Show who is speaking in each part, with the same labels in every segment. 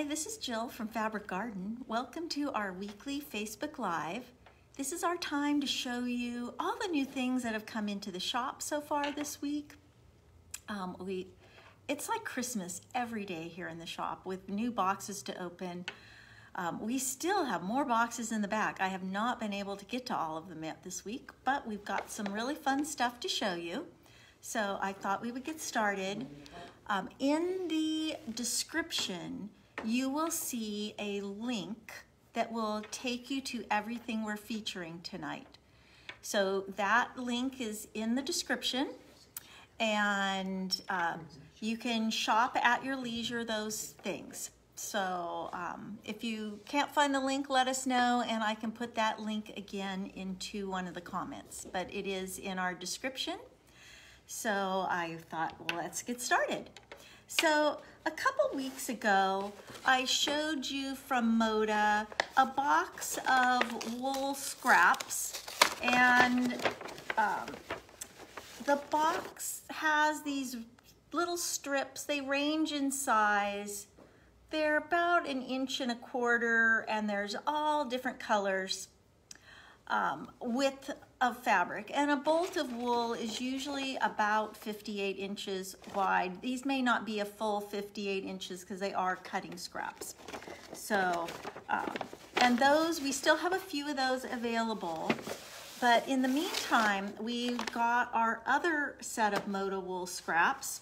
Speaker 1: This is Jill from Fabric Garden. Welcome to our weekly Facebook Live. This is our time to show you all the new things that have come into the shop so far this week. It's like Christmas every day here in the shop with new boxes to open. We still have more boxes in the back. I have not been able to get to all of them yet this week, but we've got some really fun stuff to show you. So I thought we would get started. In the description, you will see a link that will take you to everything we're featuring tonight. So that link is in the description, and you can shop at your leisure those things. So if you can't find the link, let us know, and I can put that link again into one of the comments. But it is in our description. So I thought, well, let's get started. So a couple weeks ago, I showed you from Moda a box of wool scraps, and the box has these little strips. They range in size. They're about 1.25 inches, and there's all different colors, width of fabric, and a bolt of wool is usually about 58 inches wide. These may not be a full 58 inches because they are cutting scraps. So, and those, we still have a few of those available, but in the meantime, we've got our other set of Moda wool scraps,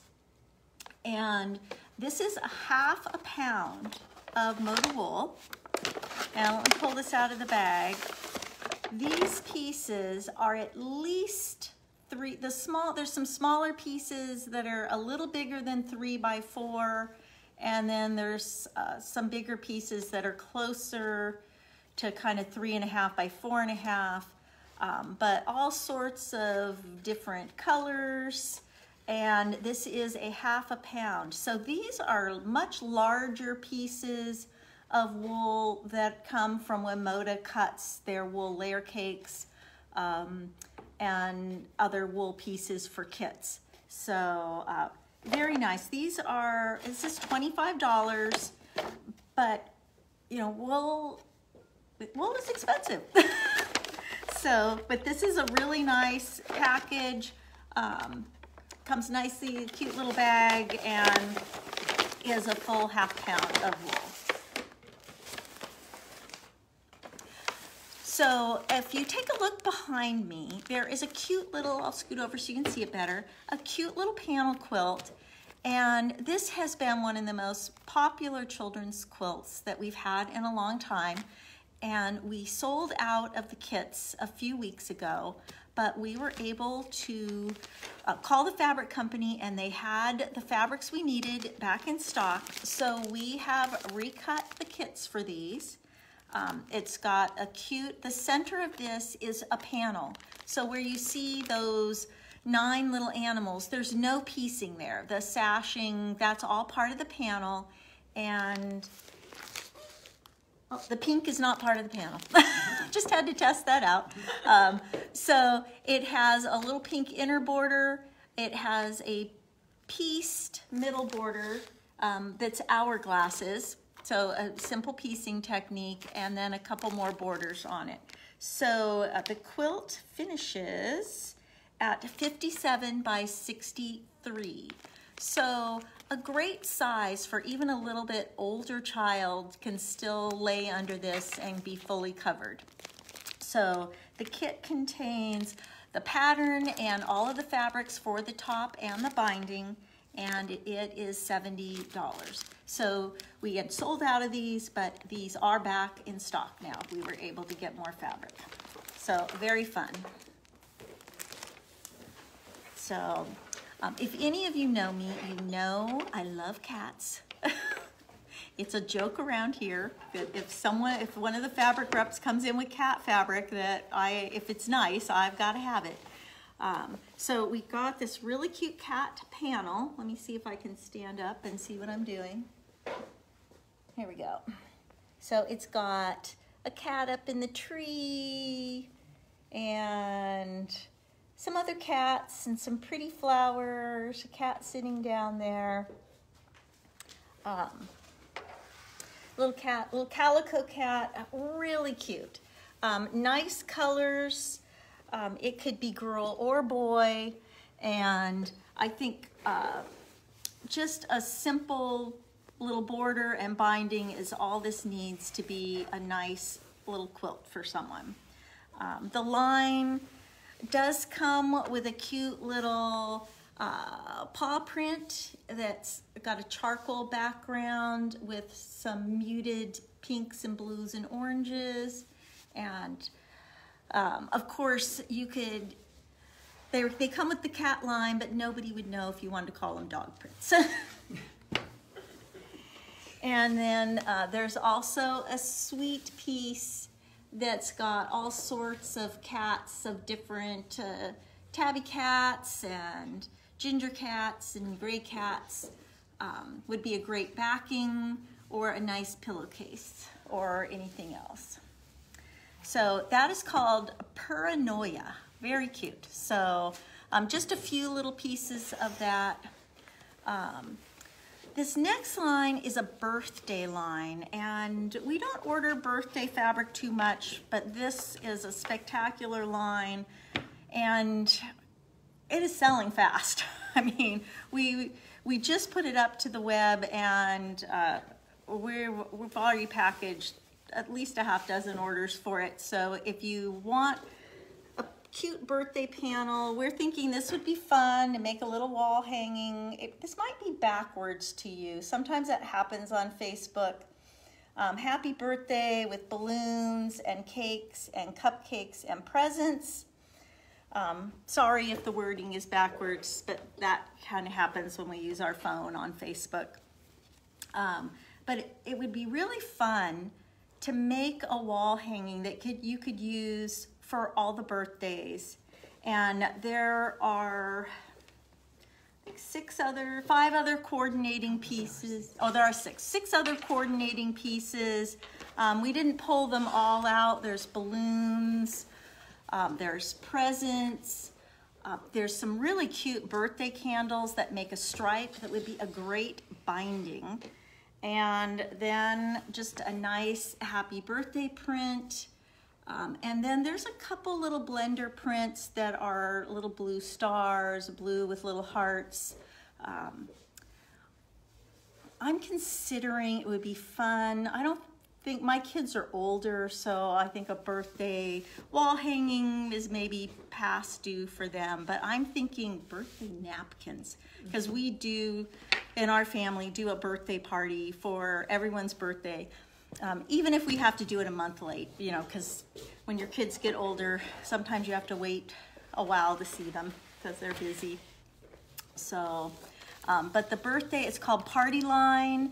Speaker 1: and this is 1/2 pound of Moda wool. Now let me pull this out of the bag. These pieces are at least there's some smaller pieces that are a little bigger than 3 by 4, and then there's some bigger pieces that are closer to kind of 3.5 by 4.5, but all sorts of different colors, and this is a 1/2 pound. So these are much larger pieces of wool that come from when Moda cuts their wool layer cakes and other wool pieces for kits. So very nice. This is $25, but you know, wool is expensive. So, but this is a really nice package. Comes nicely, cute little bag, and is a full 1/2 pound of wool. So if you take a look behind me, there is a cute little, I'll scoot over so you can see it better, a cute little panel quilt. And this has been one of the most popular children's quilts that we've had in a long time. And we sold out of the kits a few weeks ago, but we were able to call the fabric company, and they had the fabrics we needed back in stock. So we have recut the kits for these. It's got a cute, the center of this is a panel. So where you see those 9 little animals, there's no piecing there. The sashing, that's all part of the panel. And the pink is not part of the panel. Just had to test that out. So it has a little pink inner border. It has a pieced middle border that's hourglasses. So a simple piecing technique, and then a couple more borders on it. So the quilt finishes at 57 by 63. So a great size for even a little bit older child can still lay under this and be fully covered. So the kit contains the pattern and all of the fabrics for the top and the binding, and it is $70. So we had sold out of these, but these are back in stock now. We were able to get more fabric. So very fun. So if any of you know me, you know I love cats. It's a joke around here that if one of the fabric reps comes in with cat fabric, that if it's nice, I've got to have it. So we got this really cute cat panel. Let me see if I can stand up and see what I'm doing. Here we go. So it's got a cat up in the tree and some other cats and some pretty flowers, a cat sitting down there. little cat, little calico cat, really cute. Nice colors. It could be girl or boy, and I think just a simple little border and binding is all this needs to be a nice little quilt for someone. The line does come with a cute little paw print that's got a charcoal background with some muted pinks and blues and oranges. And of course you could, they come with the cat line, but nobody would know if you wanted to call them dog prints. And then there's also a sweet piece that's got all sorts of cats of different tabby cats and ginger cats and gray cats. Would be a great backing or a nice pillowcase or anything else. So that is called Paranoia. Very cute. So just a few little pieces of that. This next line is a birthday line, and we don't order birthday fabric too much, but this is a spectacular line, and it is selling fast. I mean, we just put it up to the web, and we've already packaged at least a half dozen orders for it. So if you want a cute birthday panel, we're thinking this would be fun to make a little wall hanging. This might be backwards to you. Sometimes that happens on Facebook. Happy birthday with balloons and cakes and cupcakes and presents. Sorry if the wording is backwards, but that kind of happens when we use our phone on Facebook. But it would be really fun to make a wall hanging that you could use for all the birthdays. And there are like 5 other coordinating pieces. Oh, there are 6 other coordinating pieces. We didn't pull them all out. There's balloons, there's presents, there's some really cute birthday candles that make a stripe that would be a great binding. And then just a nice happy birthday print. And then there's a couple little blender prints that are little blue stars, blue with little hearts. I'm considering it would be fun. I don't think, my kids are older, so I think a birthday wall hanging is maybe past due for them, but I'm thinking birthday napkins, because we do, in our family, do a birthday party for everyone's birthday. Even if we have to do it a month late, you know, because when your kids get older, sometimes you have to wait a while to see them because they're busy. So, but the birthday, it's called Party Line,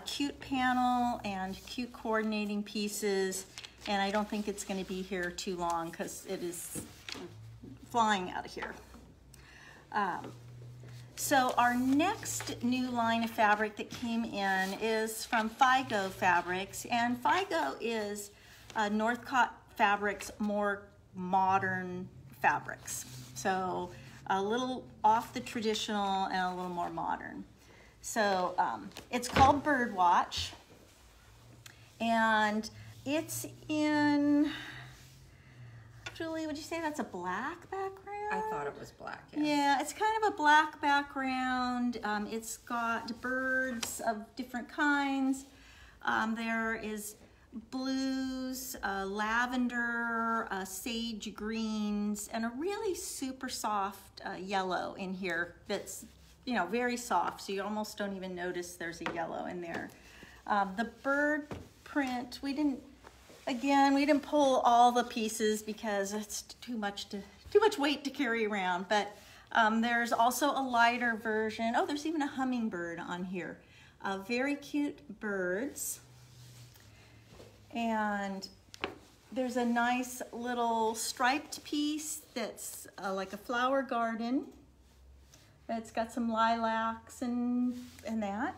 Speaker 1: cute panel and cute coordinating pieces. And I don't think it's going to be here too long because it is flying out of here. So our next new line of fabric that came in is from Figo Fabrics, and Figo is Northcott Fabrics' more modern fabrics. So a little off the traditional and a little more modern. So it's called Birdwatch, and it's in, Julie, would you say that's a black background?
Speaker 2: I thought it was black, yes.
Speaker 1: Yeah, it's kind of a black background. It's got birds of different kinds. There is blues, lavender, sage greens, and a really super soft yellow in here that's, you know, very soft, so you almost don't even notice there's a yellow in there. The bird print, we didn't pull all the pieces because it's too much weight to carry around, but there's also a lighter version. Oh, there's even a hummingbird on here. Very cute birds. And there's a nice little striped piece that's like a flower garden. It's got some lilacs and that.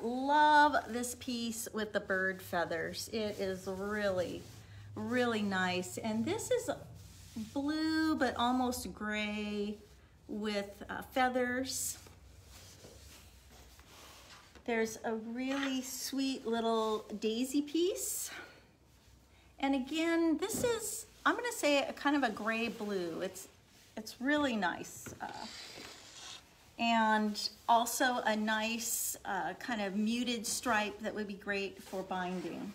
Speaker 1: Love this piece with the bird feathers. It is really, really nice. And this is blue, but almost gray with feathers. There's a really sweet little daisy piece. And again, this is, I'm gonna say a kind of a gray blue. It's really nice. And also a nice kind of muted stripe that would be great for binding.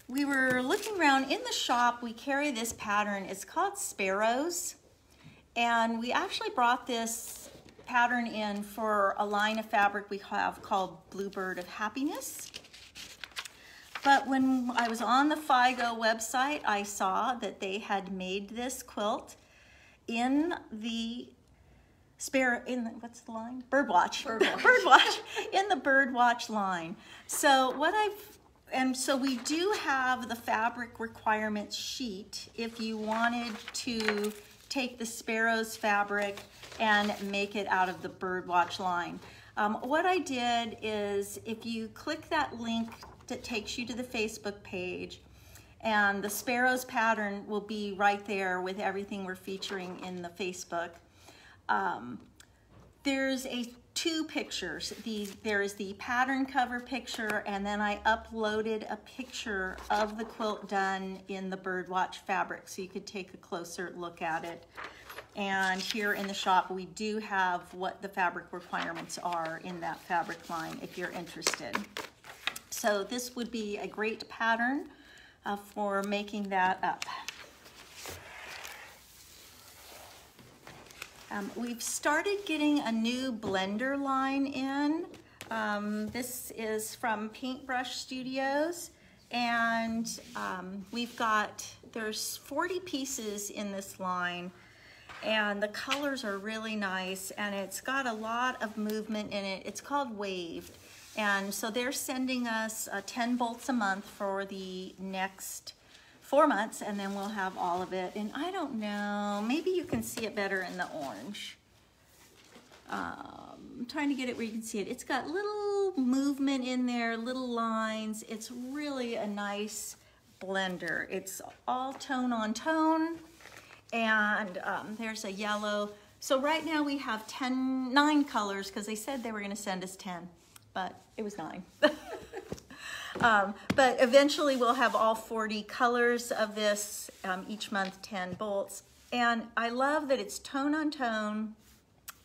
Speaker 1: We were looking around in the shop. We carry this pattern. It's called Sparrows. And we actually brought this pattern in for a line of fabric we have called Bluebird of Happiness. But when I was on the FIGO website, I saw that they had made this quilt in the what's the line? Birdwatch. Birdwatch. In the Birdwatch line. So so we do have the fabric requirements sheet if you wanted to take the Sparrows fabric and make it out of the Birdwatch line. What I did is, if you click that link that takes you to the Facebook page, and the Sparrows pattern will be right there with everything we're featuring in the Facebook. There's two pictures. There is the pattern cover picture, and then I uploaded a picture of the quilt done in the Birdwatch fabric, so you could take a closer look at it. And here in the shop, we do have what the fabric requirements are in that fabric line if you're interested. So this would be a great pattern for making that up. We've started getting a new blender line in. This is from Paintbrush Studios, and there's 40 pieces in this line, and the colors are really nice, and it's got a lot of movement in it. It's called Waved, and so they're sending us 10 bolts a month for the next 4 months, and then we'll have all of it. And I don't know, maybe you can see it better in the orange. I'm trying to get it where you can see it. It's got little movement in there, little lines. It's really a nice blender. It's all tone on tone, and there's a yellow. So right now we have 9 colors, because they said they were gonna send us 10, but it was 9. But eventually we'll have all 40 colors of this, each month 10 bolts. And I love that it's tone on tone,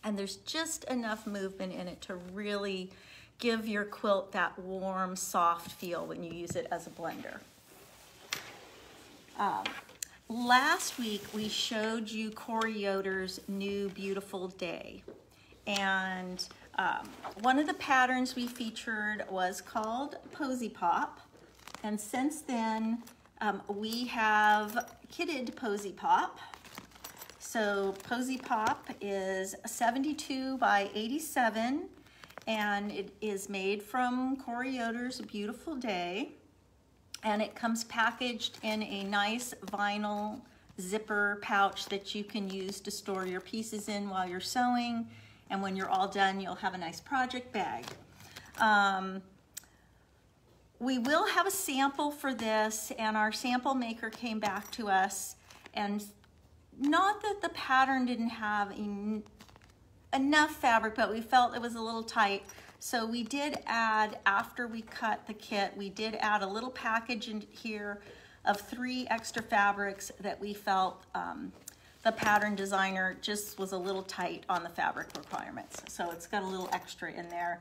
Speaker 1: and there's just enough movement in it to really give your quilt that warm, soft feel when you use it as a blender. Last week we showed you Corey Yoder's new Beautiful Day. And one of the patterns we featured was called Posy Pop, and since then we have kitted Posy Pop. So Posy Pop is 72 by 87, and it is made from Corey Yoder's Beautiful Day, and it comes packaged in a nice vinyl zipper pouch that you can use to store your pieces in while you're sewing. And when you're all done, you'll have a nice project bag. We will have a sample for this, and our sample maker came back to us, and not that the pattern didn't have enough fabric, but we felt it was a little tight. So we did add, after we cut the kit, we did add a little package in here of 3 extra fabrics that we felt the pattern designer just was a little tight on the fabric requirements. So it's got a little extra in there.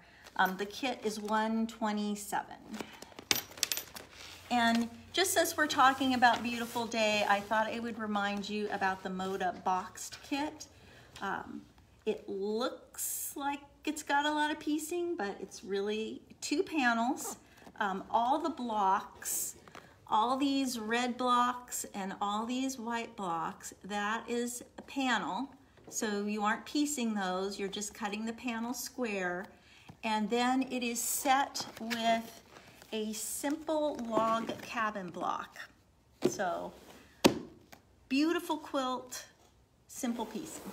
Speaker 1: The kit is $127. And just as we're talking about Beautiful Day, I thought I would remind you about the Moda Boxed Kit. It looks like it's got a lot of piecing, but it's really 2 panels. All the blocks, all these red blocks and all these white blocks, that is a panel. So you aren't piecing those, you're just cutting the panel square. And then it is set with a simple log cabin block. So beautiful quilt, simple piecing.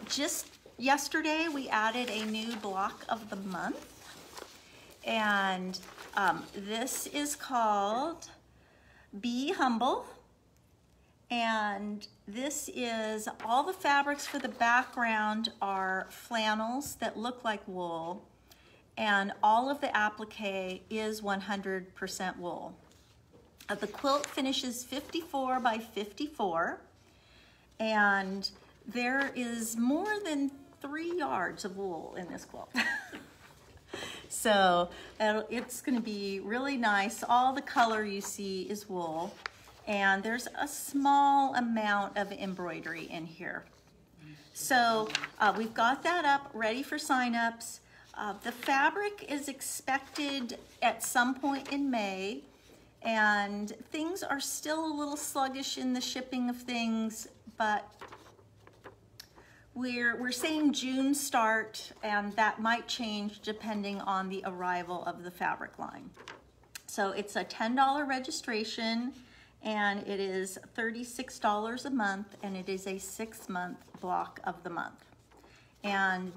Speaker 1: Just yesterday we added a new block of the month, and this is called Be Humble, and This is, all the fabrics for the background are flannels that look like wool, and all of the applique is 100% wool. The quilt finishes 54 by 54, and there is more than 3 yards of wool in this quilt. So it's going to be really nice. All the color you see is wool, and there's a small amount of embroidery in here. So we've got that up, ready for sign-ups. The fabric is expected at some point in May, and things are still a little sluggish in the shipping of things, but we're saying June start, and that might change depending on the arrival of the fabric line. So it's a $10 registration, and it is $36 a month, and it is a 6-month block of the month. And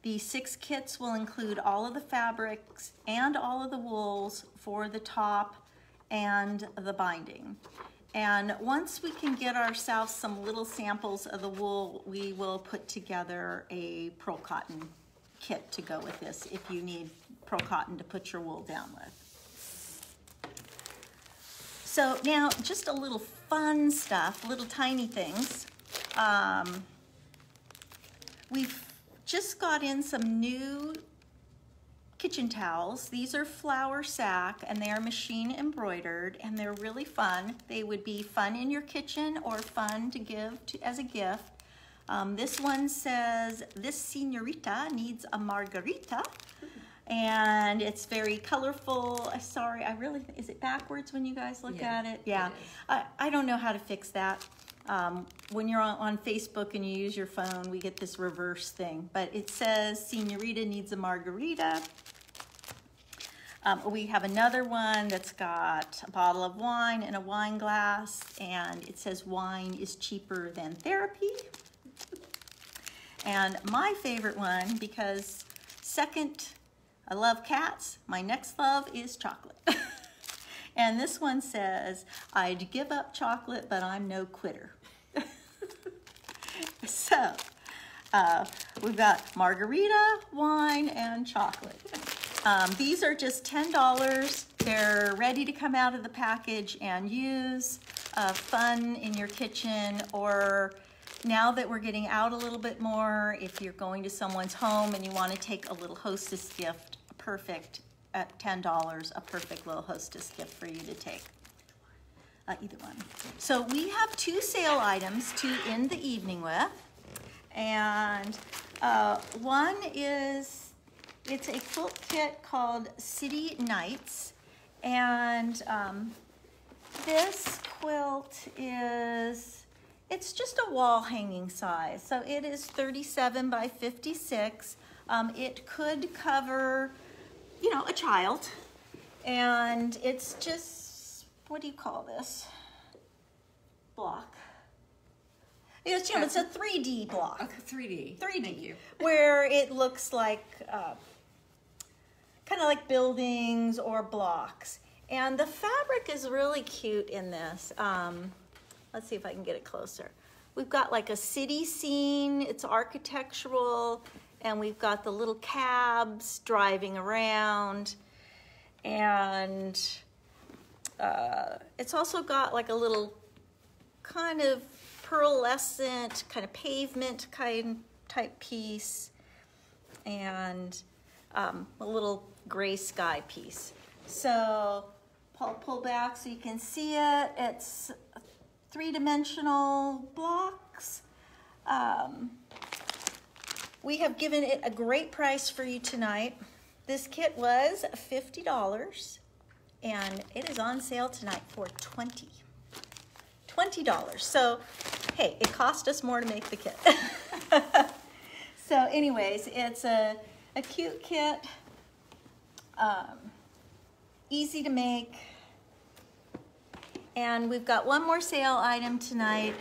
Speaker 1: the 6 kits will include all of the fabrics and all of the wools for the top and the binding. And once we can get ourselves some little samples of the wool, we will put together a pearl cotton kit to go with this if you need pearl cotton to put your wool down with. So now, just a little fun stuff, little tiny things. We've just got in some new kitchen towels. These are flour sack, and they are machine embroidered, and they're really fun. They would be fun in your kitchen or fun to give as a gift. This one says, "This señorita needs a margarita." And it's very colorful. Sorry, is it backwards when you guys look at it? Yeah, I don't know how to fix that. When you're on Facebook and you use your phone, we get this reverse thing. But it says, "Señorita needs a margarita." We have another one that's got a bottle of wine and a wine glass, and it says, "Wine is cheaper than therapy." And my favorite one, because second, I love cats, my next love is chocolate. And this one says, "I'd give up chocolate, but I'm no quitter." So, we've got margarita, wine, and chocolate. These are just $10. They're ready to come out of the package and use. Fun in your kitchen, or now that we're getting out a little bit more, if you're going to someone's home and you want to take a little hostess gift, perfect. At $10, a perfect little hostess gift for you to take. Either one. So we have 2 sale items to end the evening with. And one is, it's a quilt kit called City Nights. And this quilt is, it's just a wall hanging size. So it is 37 by 56. It could cover, you know, a child, and it's just, what do you call this block? It's, you know, it's a 3D block.
Speaker 2: Okay, 3D. Thank you.
Speaker 1: Where it looks like kind of like buildings or blocks, and the fabric is really cute in this. Let's see if I can get it closer. We've got like a city scene. It's architectural. And we've got the little cabs driving around, and it's also got like a little kind of pearlescent, kind of pavement type piece, and a little gray sky piece. So I'll pull back so you can see it. It's 3-dimensional blocks. We have given it a great price for you tonight. This kit was $50, and it is on sale tonight for $20. So, hey, it cost us more to make the kit. So anyways, it's a cute kit, easy to make. And we've got one more sale item tonight.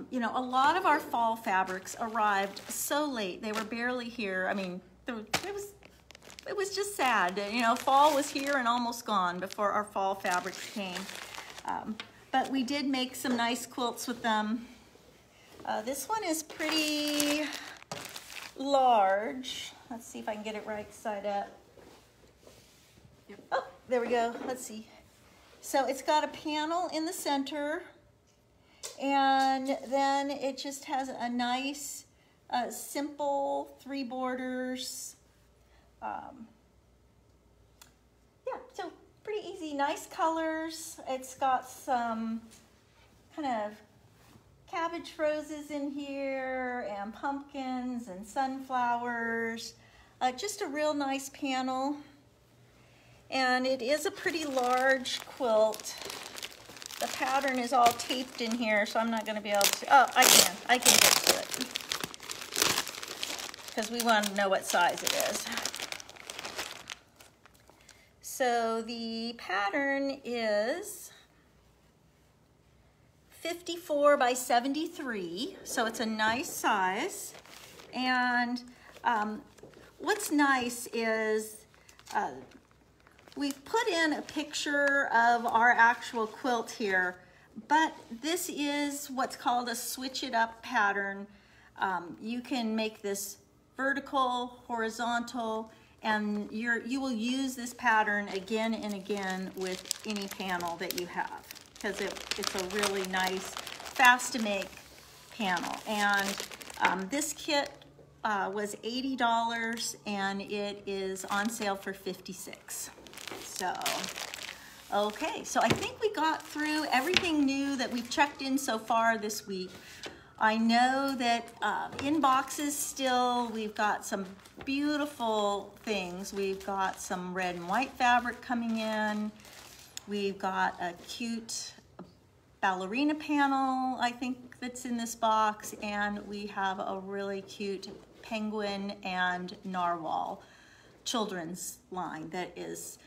Speaker 1: You know, a lot of our fall fabrics arrived so late. They were barely here. I mean, it was just sad. You know, fall was here and almost gone before our fall fabrics came. But we did make some nice quilts with them. This one is pretty large. Let's see if I can get it right side up.
Speaker 2: Yep.
Speaker 1: Oh, there we go. Let's see. So it's got a panel in the center, and then it just has a nice, simple 3 borders. Yeah, so pretty easy, nice colors. It's got some kind of cabbage roses in here, and pumpkins and sunflowers. Just a real nice panel. And it is a pretty large quilt. The pattern is all taped in here, so I'm not going to be able to, oh, I can get to it. Because we want to know what size it is. So the pattern is 54 by 73, so it's a nice size. And what's nice is we've put in a picture of our actual quilt here, but this is what's called a switch it up pattern. You can make this vertical, horizontal, and you will use this pattern again and again with any panel that you have, because it's a really nice, fast to make panel. And this kit was $80, and it is on sale for $56. So, okay, so I think we got through everything new that we've checked in so far this week. I know that in boxes still, we've got some beautiful things. We've got some red and white fabric coming in. We've got a cute ballerina panel, I think, that's in this box, and we have a really cute penguin and narwhal children's line that is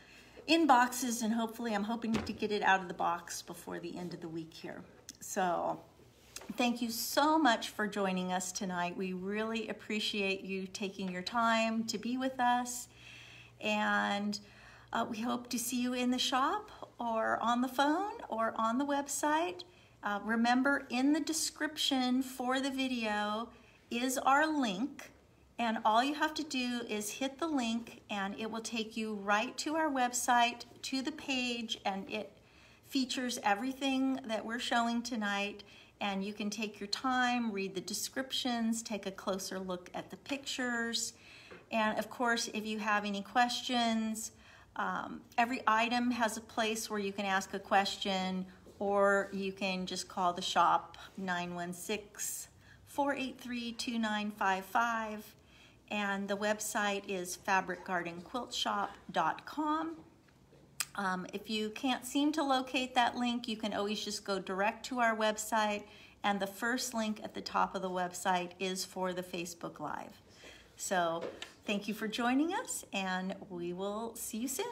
Speaker 1: in boxes, and hopefully I'm hoping to get it out of the box before the end of the week here. So thank you so much for joining us tonight. We really appreciate you taking your time to be with us, and we hope to see you in the shop or on the phone or on the website. Remember, in the description for the video is our link, and all you have to do is hit the link and it will take you right to our website, to the page, and it features everything that we're showing tonight. And you can take your time, read the descriptions, take a closer look at the pictures. And of course, if you have any questions, every item has a place where you can ask a question, or you can just call the shop, 916-483-2955. And the website is fabricgardenquiltshop.com. If you can't seem to locate that link, you can always just go direct to our website, and the first link at the top of the website is for the Facebook Live. So thank you for joining us, and we will see you soon.